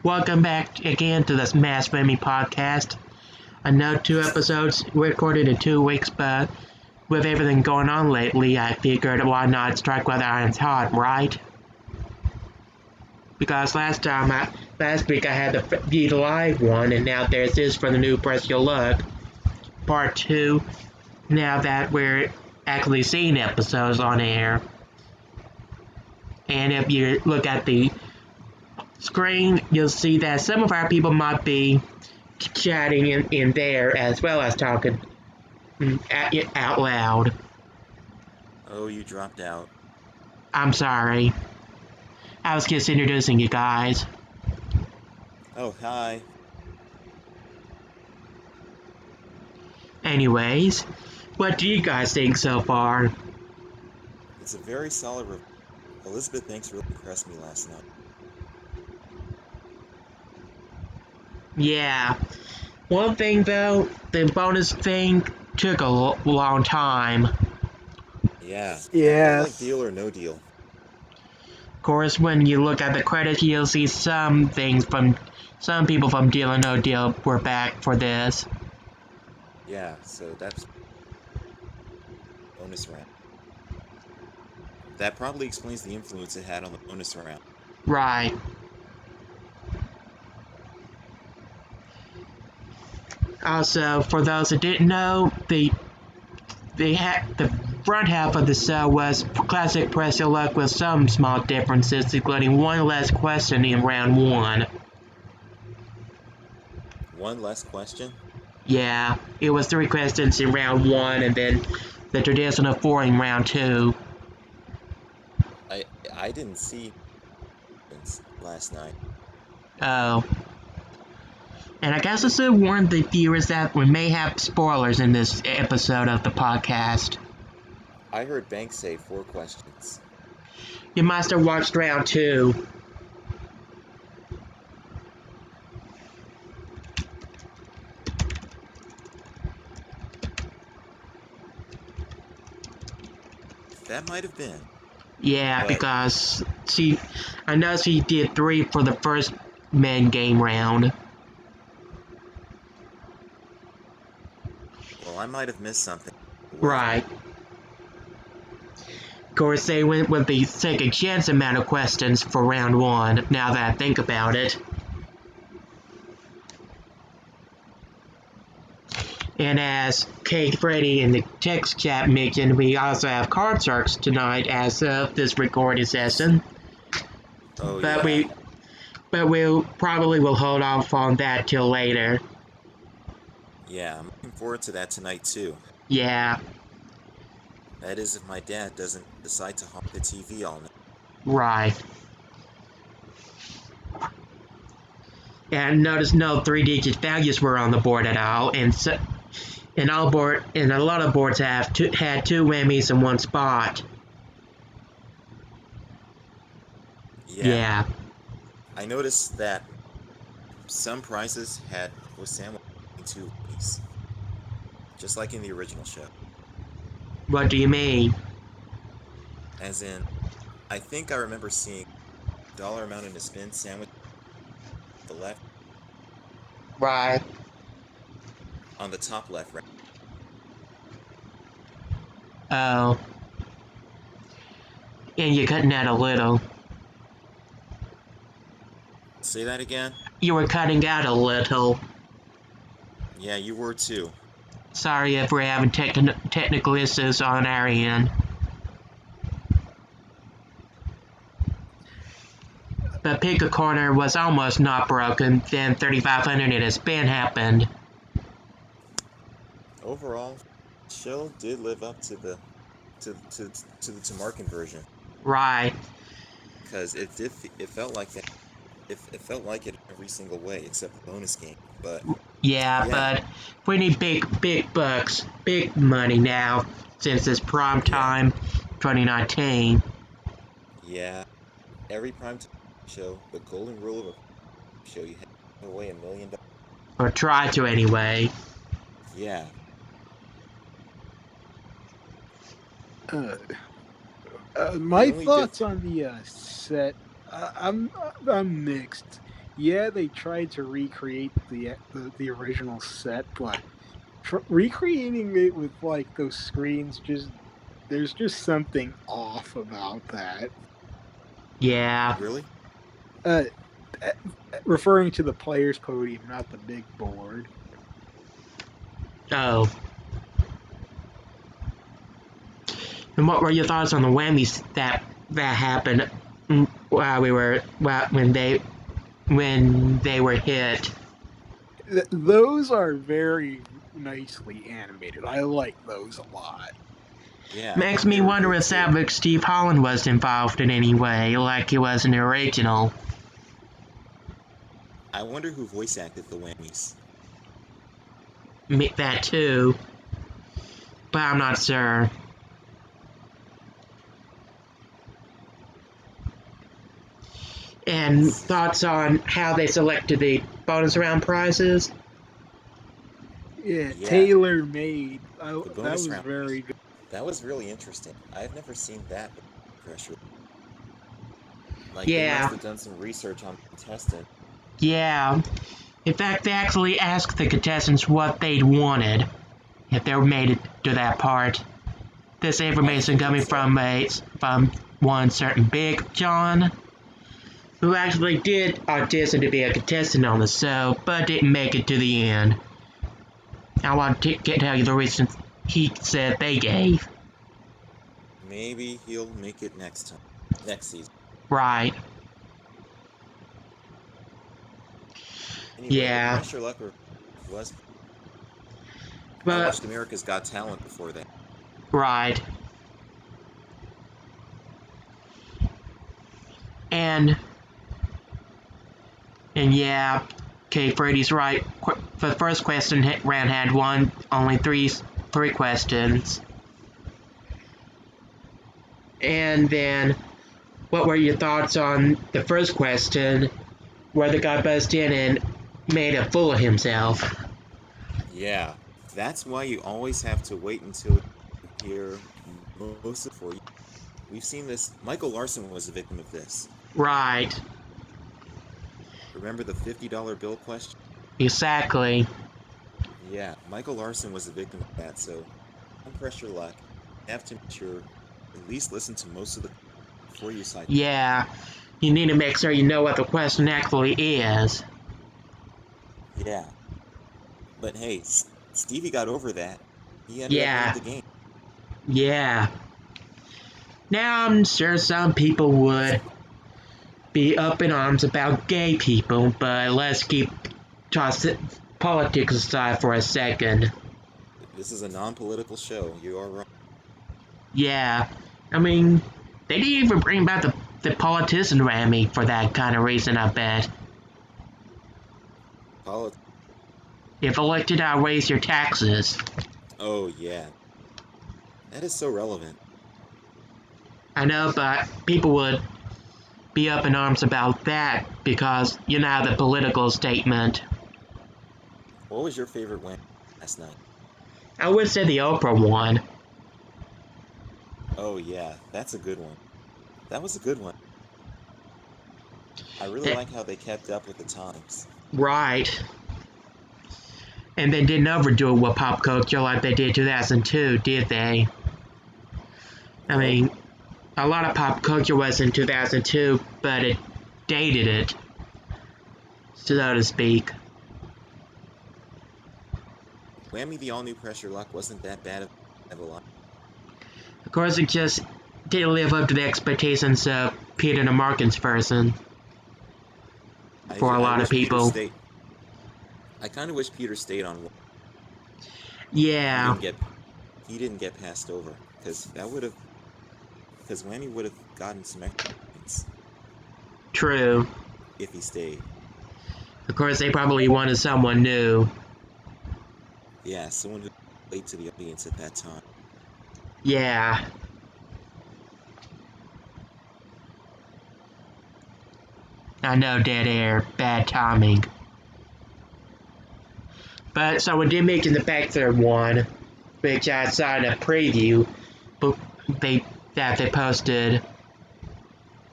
Welcome back again to this Mass Swimming Podcast. I know 2 episodes recorded in 2 weeks, but with everything going on lately, I figured why not strike while the iron's hot, right? Because last week I had the live one, and now there's this for the new Press Your Luck, part 2, now that we're actually seeing episodes on air. And if you look at the screen, you'll see that some of our people might be chatting in there as well as talking out loud. Oh, you dropped out. I'm sorry. I was just introducing you guys. Oh, hi. Anyways, what do you guys think so far? It's a very solid review. Elizabeth Banks really impressed me last night. Yeah. One thing though, the bonus thing took a long time. Yeah. Yeah. Like Deal or No Deal. Of course, when you look at the credits, you'll see some people from Deal or No Deal were back for this. Yeah, so that's bonus round. That probably explains the influence it had on the bonus round. Right. Also, for those that didn't know, the front half of the show was classic Press Your Luck with some small differences, including one less question in round 1. One less question? Yeah, it was 3 questions in round 1, and then the traditional 4 in round 2. I didn't see last night. Oh. And I guess I should warn the viewers that we may have spoilers in this episode of the podcast. I heard Banks say 4 questions. You must have watched round 2. That might have been. Yeah, But because I know she did 3 for the first men game round. Well, I might have missed something. Right. Of course, they went with the second chance amount of questions for round 1, now that I think about it. And as Kate Freddy in the text chat mentioned, we also have card sharks tonight as of this recording session. Oh, But yeah. we'll probably will hold off on that till later. Yeah, I'm looking forward to that tonight, too. Yeah. That is if my dad doesn't decide to honk the TV all night. Right. And notice no 3-digit values were on the board at all, and a lot of boards had 2 whammies in one spot. Yeah. I noticed that some prizes was sandwiched in 2 whammies, just like in the original show. What do you mean? As in, I think I remember seeing dollar amount in a spin sandwich on the left, Right. on the top left, right? Oh. And you're cutting out a little. Say that again? You were cutting out a little. Yeah, you were too. Sorry if we're having technical issues on our end. But Pick a Corner was almost not broken, then 3500 in a spin happened. Overall, the show did live up to the Tamar conversion, Right. because it felt like that. It felt like it every single way except the bonus game. But Yeah, but we need big bucks, big money now, since it's prime time 2019. yeah, every primetime show, the golden rule of a show, you have to give away $1 million. Or try to anyway. Yeah. My thoughts on the set, I'm mixed. Yeah, they tried to recreate the original set, but recreating it with like those screens, just there's just something off about that. Yeah. Really? Uh, eh, Referring to the players' podium, not the big board. Oh. And what were your thoughts on the whammies that happened while when they were hit? Those are very nicely animated. I like those a lot. Yeah, I Makes thought me they were wonder good if too. Savage Steve Holland was involved in any way, like he was in the original. I wonder who voice acted the whammies. That too, but I'm not sure. And thoughts on how they selected the bonus round prizes? Yeah, Yeah, tailor made. the That bonus was round. very good. That was really interesting. I've never seen that pressure. Like they must Yeah, have done some research on the contestant. yeah. In fact, they actually asked the contestants what they'd wanted if they were made it to that part. This I information figured coming so. from one certain Big John, who actually did audition to be a contestant on the show, but didn't make it to the end. I want to tell you the reasons he said they gave. Maybe he'll make it next time, next season. Right. Anyway, the Yeah. pressure lucker was. I But, watched America's Got Talent before that. right. And, and yeah, okay, Freddy's right. For the first question, round had only three questions. And then, what were your thoughts on the first question, where the guy buzzed in and made a fool of himself? Yeah, that's why you always have to wait until you hear most of before you. We've seen this. Michael Larson was a victim of this. Right. Remember the $50 bill question? Exactly. Yeah, Michael Larson was a victim of that. So, on pressure luck, you have to make sure at least listen to most of the before you decide. Yeah. You need to make sure you know what the question actually is. Yeah, but hey, Stevie got over that. He ended up winning Yeah. the game. Yeah. Now, I'm sure some people would be up in arms about gay people, but let's keep politics aside for a second. This is a non-political show. You are right. Yeah. I mean, they didn't even bring back the politician Rammy for that kind of reason, I bet. Polit- If elected, I'll raise your taxes. oh yeah, that is so relevant. I know, but people would be up in arms about that because, you know, the political statement. What was your favorite win last night? I would say the Oprah one. Oh yeah, that's a good one. That was a good one. I really Eh, like how they kept up with the times. right. And they didn't overdo it with pop culture like they did 2002, did they? I Nope. mean, a lot of pop culture was in 2002, but it dated it, so to speak. Whammy the all new pressure luck wasn't that bad of a lot. Of course, it just didn't live up to the expectations of Peter the Markins person for a I lot of wish Peter people. stayed. I kind of wish Peter stayed on. He Yeah, didn't get he didn't get passed over because that would have because Whammy would have gotten some extra points true. if he stayed. Of course, they probably wanted someone new. Yeah, someone who played to the audience at that time. Yeah. I know, dead air, bad timing. But someone did mention the Baxter one, which I saw in a preview, but they posted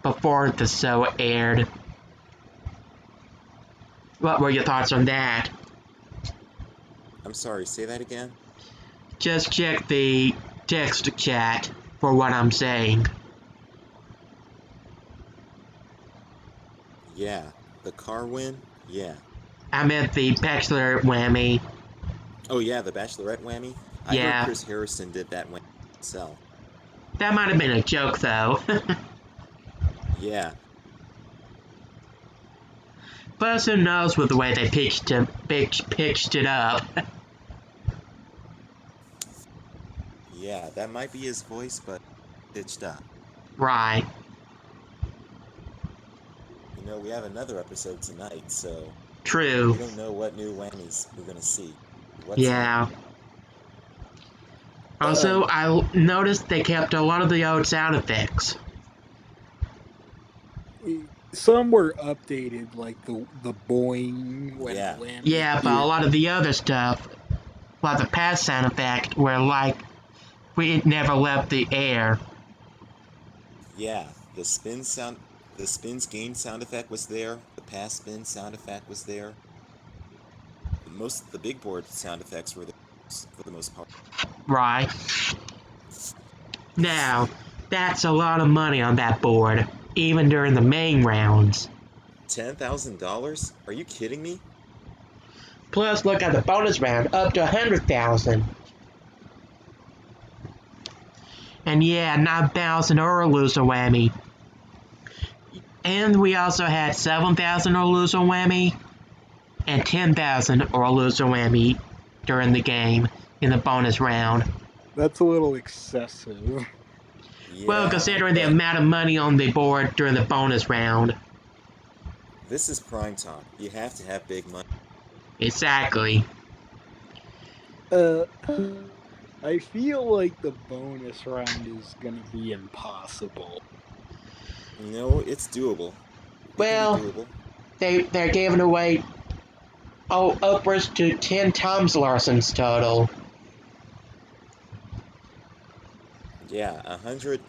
before the show aired. What were your thoughts on that? I'm sorry, say that again? Just check the text chat for what I'm saying. Yeah. The car win? Yeah. I meant the Bachelor whammy. Oh, yeah, the Bachelorette whammy? I heard Yeah, Chris Harrison did that whammy himself. that might have been a joke though. Yeah. Plus, who knows with the way they pitched it up. Yeah, that might be his voice, but pitched up. Right. You know, we have another episode tonight, so True. we don't know what new whammies we're gonna see. What's Yeah. Also, I noticed they kept a lot of the old sound effects. Some were updated, like the boing when the Yeah. whammy Yeah, but a appeared. lot of the other stuff, like the past sound effect, were like it never left the air. Yeah, the spins gain sound effect was there. The pass spin sound effect was there. Most of the big board sound effects were there for the most part. Right. Now, that's a lot of money on that board, even during the main rounds. $10,000? Are you kidding me? Plus, look at the bonus round, up to 100,000. And yeah, not bouncing or a loser whammy. And we also had 7,000 or loser whammy, and 10,000 or loser whammy during the game in the bonus round. That's a little excessive. Well, Yeah, considering the but amount of money on the board during the bonus round. this is prime time. You have to have big money. Exactly. I feel like the bonus round is gonna be impossible. No, it's doable. It can be Well, doable. they're giving away upwards to 10 times Larson's total. Yeah, a hundred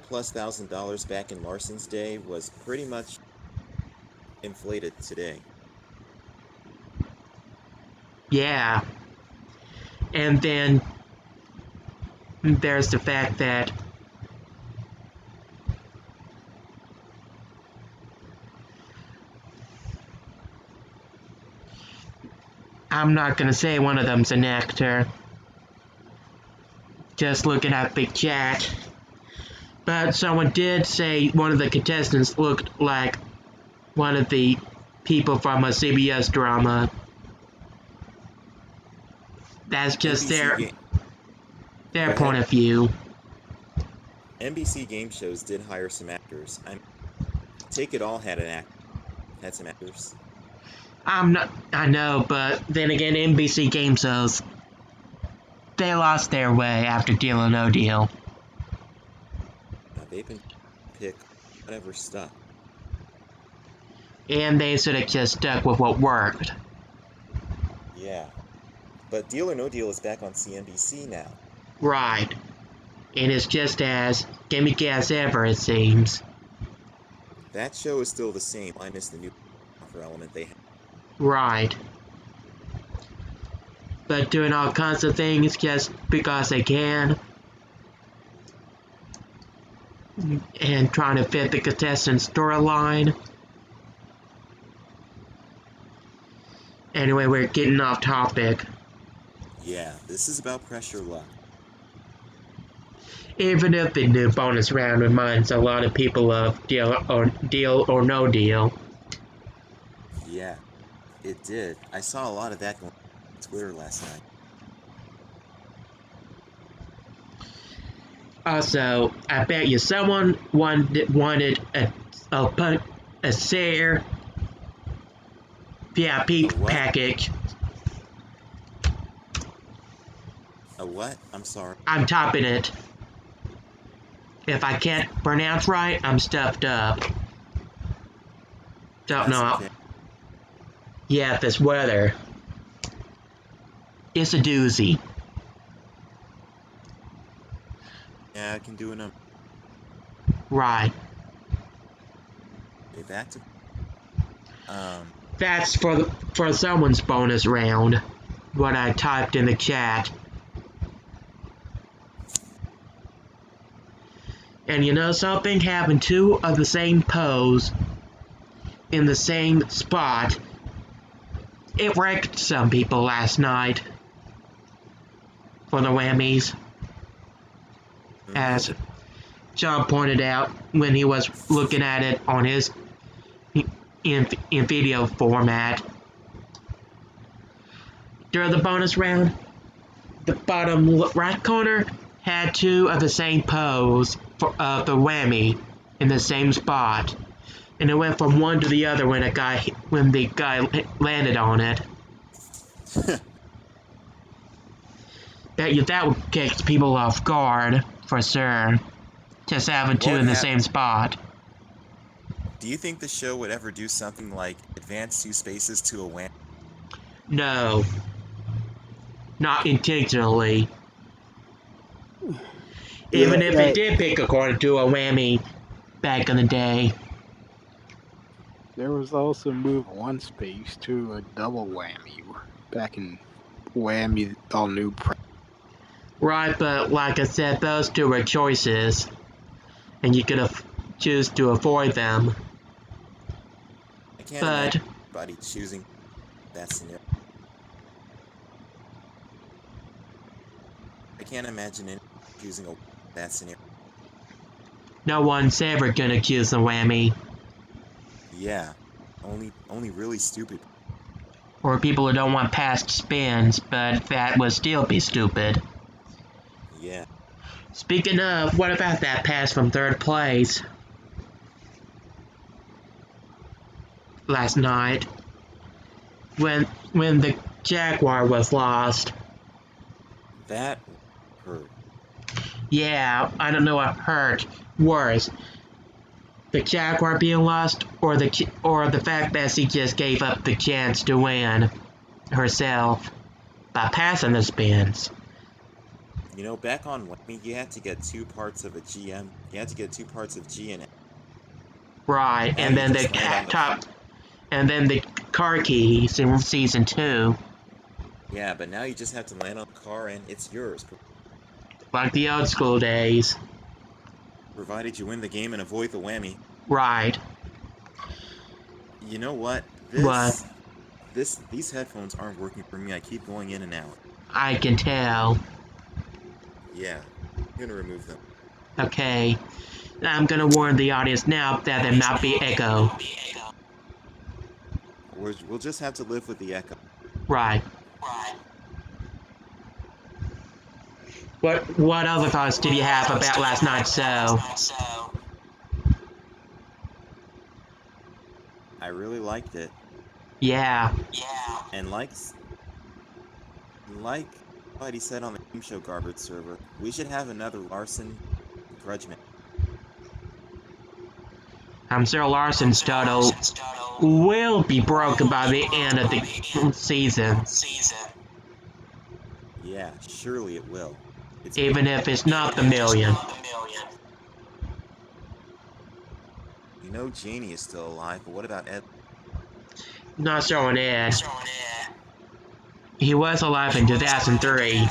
plus $1,000 back in Larson's day was pretty much inflated today. Yeah. And then there's the fact that I'm not gonna say one of them's an actor. Just looking at the chat. But someone did say one of the contestants looked like one of the people from a CBS drama. That's just NBC game. their Go ahead. point of view. NBC game shows did hire some actors. Take It All had some actors. I know, but then again, NBC game shows, they lost their way after Deal or No Deal. They've been pick whatever stuff. And they should have just stuck with what worked. Yeah, but Deal or No Deal is back on CNBC now. Right. And it's just as gimmicky as ever, it seems. That show is still the same, minus the new offer element they have. Right. But doing all kinds of things just because they can. And trying to fit the contestant's storyline. Anyway, we're getting off topic. Yeah, this is about pressure luck. Even if the new bonus round reminds a lot of people of Deal or No Deal. Yeah, it did. I saw a lot of that going on Twitter last night. Also, I bet you someone wanted a share VIP A what? package. A what? I'm sorry. I'm topping it. If I can't pronounce right, I'm stuffed up. Don't That's know. okay. Yeah, this weather. It's a doozy. Yeah, I can do a number. Right. Okay, back to That's for someone's bonus round. What I typed in the chat. And you know something? Having two of the same pose in the same spot, it wrecked some people last night for the whammies. As John pointed out when he was looking at it on his in video format. During the bonus round, the bottom right corner had two of the same pose of the whammy in the same spot, and it went from one to the other when the guy landed on it. That would catch people off guard for sure. Just having two in the same spot. Do you think the show would ever do something like advance two spaces to a whammy? No. Not intentionally. Even if they did pick according to a whammy back in the day. There was also move one space to a double whammy back in Whammy All New. Right, but like I said, those two were choices. And you could choose to avoid them. I can't imagine anybody choosing that scenario. I can't imagine anybody choosing that scenario. No one's ever gonna choose a whammy. Yeah, only really stupid. Or people who don't want past spins, but that would still be stupid. Yeah. Speaking of, what about that pass from third place last night when the Jaguar was lost? That hurt. Yeah, I don't know what hurt worse. The Jaguar being lost or the fact that she just gave up the chance to win herself by passing the spins. You know, back on Whammy, you had to get two parts of a GM. You had to get two parts of G and A. Right, and then the car keys in season 2. Yeah, but now you just have to land on the car and it's yours. Like the old school days. Provided you win the game and avoid the whammy. Right. You know what? What? These headphones aren't working for me. I keep going in and out. I can tell. Yeah, I'm gonna remove them. Okay. I'm gonna warn the audience now that there might be echo. We'll just have to live with the echo. Right. What other thoughts did you have about last night's show? I really liked it. Yeah. And like Buddy said on the Game Show Garbage server, we should have another Larson Grudge match. I'm sure Larson's total will be broken by the end of the season. Yeah, surely it will. Even if it's not the million. You know Janie is still alive, but what about Ed? Not showing Ed. He was alive in 2003.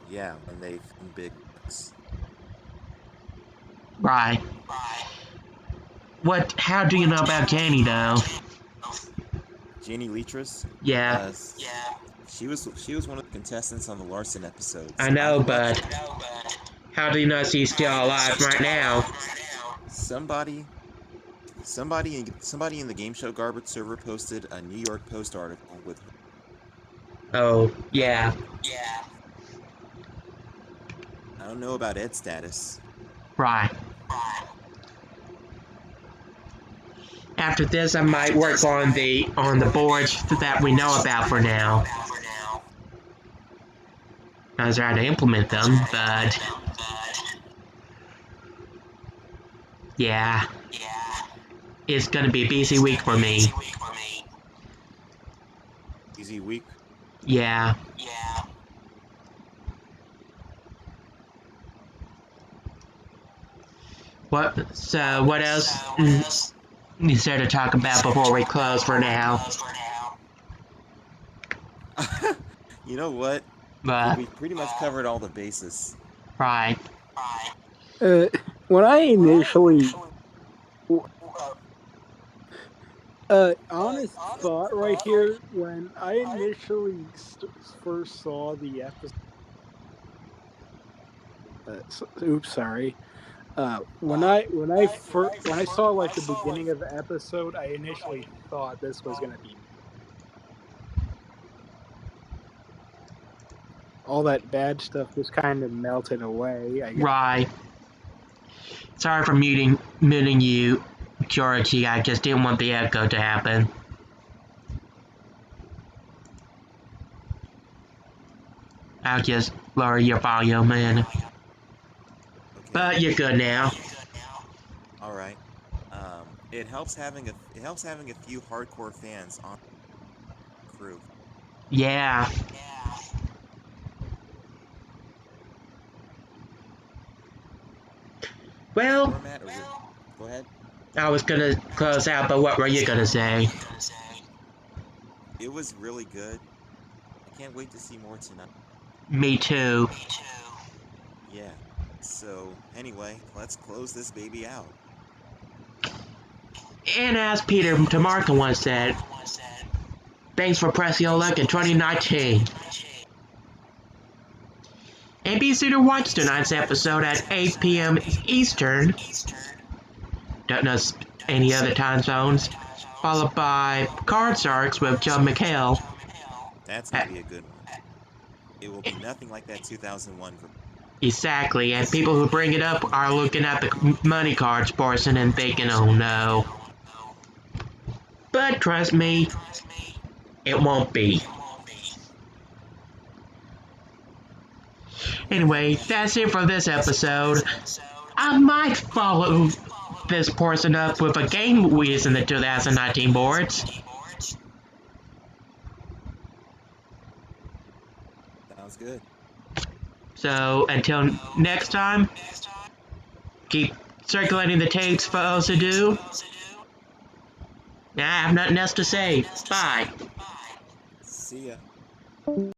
Yeah, when they filmed Big Bucks. Right. How do you know about Janie though? Janie Leitris? Yeah. She was one of the contestants on the Larson episodes. I know, but how do you know she's still alive right now? Somebody in the Game Show Garbage server posted a New York Post article with her. Oh, yeah. I don't know about Ed's status. Right. After this, I might work on the boards that we know about for now. I was trying to implement them, but yeah, it's gonna be a busy week for me. Easy week? Yeah. What else? Is there to talk about before we close for now? You know what? But, We've pretty much covered all the bases. right. When I initially, honest thought right here, when I initially first saw the episode, oops, sorry. When I saw like the beginning of the episode, I initially thought this was gonna be all that bad stuff just kind of melted away. I guess. Right. Sorry for muting you, Georgie. I just didn't want the echo to happen. I'll just lower your volume in. Okay. But you're good now. All right. It helps having a few hardcore fans on the crew. Yeah. Well, Format, go ahead. I was gonna close out, but what were you gonna say? It was really good. I can't wait to see more tonight. Me too. Yeah. So anyway, let's close this baby out. And as Peter DeMarco once said, thanks for pressing your luck in 2019. And be sure to watch tonight's episode at 8 p.m. Eastern. Don't know any other time zones. Followed by Card Sharks with John McHale. That's gonna be a good one. It will be nothing like that 2001 version. Exactly, and people who bring it up are looking at the money cards portion and thinking, oh no. But trust me, it won't be. Anyway, that's it for this episode. I might follow this portion up with a game we in the 2019 boards. Sounds good. So until next time, keep circulating the tapes for those who do. I have nothing else to say. Bye. See ya.